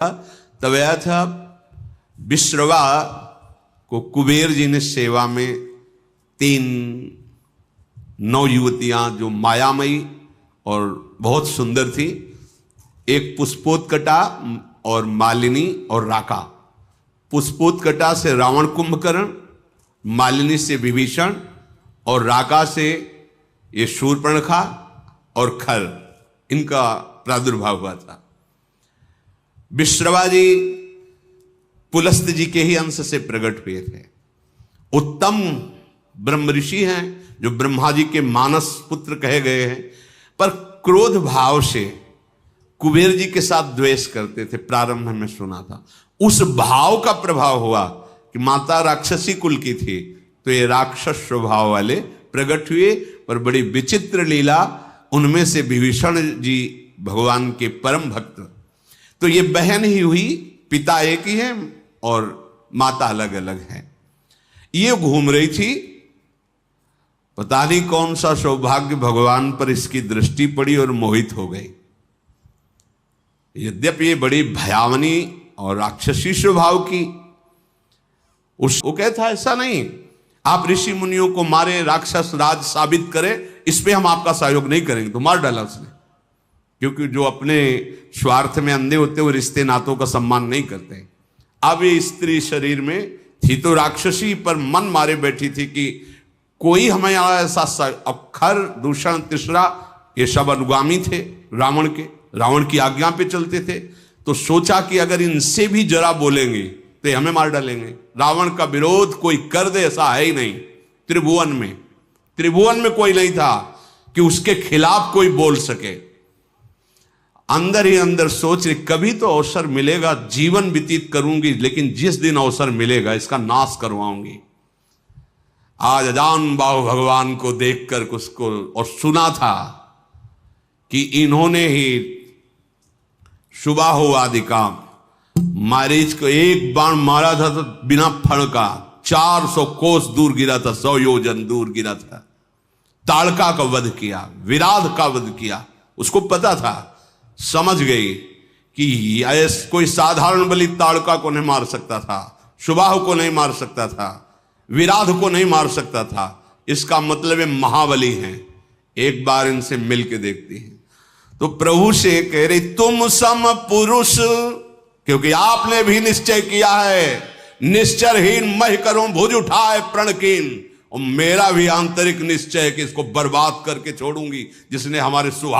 तब आया था विश्रवा को कुबेर जी ने सेवा में 3 नवयुवतियां जो मायामयी और बहुत सुंदर थी, एक पुष्पोत्कटा और मालिनी और राका। पुष्पोत्कटा से रावण कुंभकर्ण, मालिनी से विभीषण और राका से ये शूर्पणखा और खर, इनका प्रादुर्भाव हुआ था। विश्रवा जी पुलस्त जी के ही अंश से प्रकट हुए थे। उत्तम ब्रह्म ऋषि हैं जो ब्रह्मा जी के मानस पुत्र कहे गए हैं, पर क्रोध भाव से कुबेर जी के साथ द्वेष करते थे। प्रारंभ में सुना था, उस भाव का प्रभाव हुआ कि माता राक्षसी कुल की थी, तो ये राक्षस स्वभाव वाले प्रकट हुए। पर बड़ी विचित्र लीला, उनमें से विभीषण जी भगवान के परम भक्त, तो ये बहन ही हुई, पिता एक ही है और माता अलग अलग है। ये घूम रही थी, पता नहीं कौन सा सौभाग्य भगवान पर इसकी दृष्टि पड़ी और मोहित हो गई। यद्यपि ये बड़ी भयावनी और राक्षसी स्वभाव की, उसको कहता ऐसा नहीं, आप ऋषि मुनियों को मारे, राक्षस राज साबित करें, इस पे हम आपका सहयोग नहीं करेंगे। तो मार डाला उसने, क्योंकि जो अपने स्वार्थ में अंधे होते वो रिश्ते नातों का सम्मान नहीं करते। अब ये स्त्री शरीर में थी तो राक्षसी, पर मन मारे बैठी थी कि कोई हमें ऐसा अक्षर दूषण तीसरा, ये सब अनुगामी थे रावण के, रावण की आज्ञा पे चलते थे। तो सोचा कि अगर इनसे भी जरा बोलेंगे तो ये हमें मार डालेंगे। रावण का विरोध कोई कर दे ऐसा है ही नहीं, त्रिभुवन में कोई नहीं था कि उसके खिलाफ कोई बोल सके। अंदर ही अंदर सोच रही, कभी तो अवसर मिलेगा, जीवन व्यतीत करूंगी, लेकिन जिस दिन अवसर मिलेगा इसका नाश करवाऊंगी। आज अजान बाहु भगवान को देखकर उसको और सुना था कि इन्होंने ही सुबाहु आदि काम, मारीच को एक बाण मारा था तो बिना फण का 400 कोस दूर गिरा था, 100 योजन दूर गिरा था। ताड़का का वध किया, विराध का वध किया। उसको पता था, समझ गई कि ऐसा कोई साधारण बलि ताड़का को नहीं मार सकता था, सुबाहु को नहीं मार सकता था, विराध को नहीं मार सकता था। इसका मतलब है महाबली हैं, एक बार इनसे मिल के देखती हैं। तो प्रभु से कह रही, तुम सम पुरुष, क्योंकि आपने भी निश्चय किया है, निश्चरहीन मह करूं भुज उठाए प्रणकीन, और मेरा भी आंतरिक निश्चय है कि इसको बर्बाद करके छोड़ूंगी, जिसने हमारे सुहा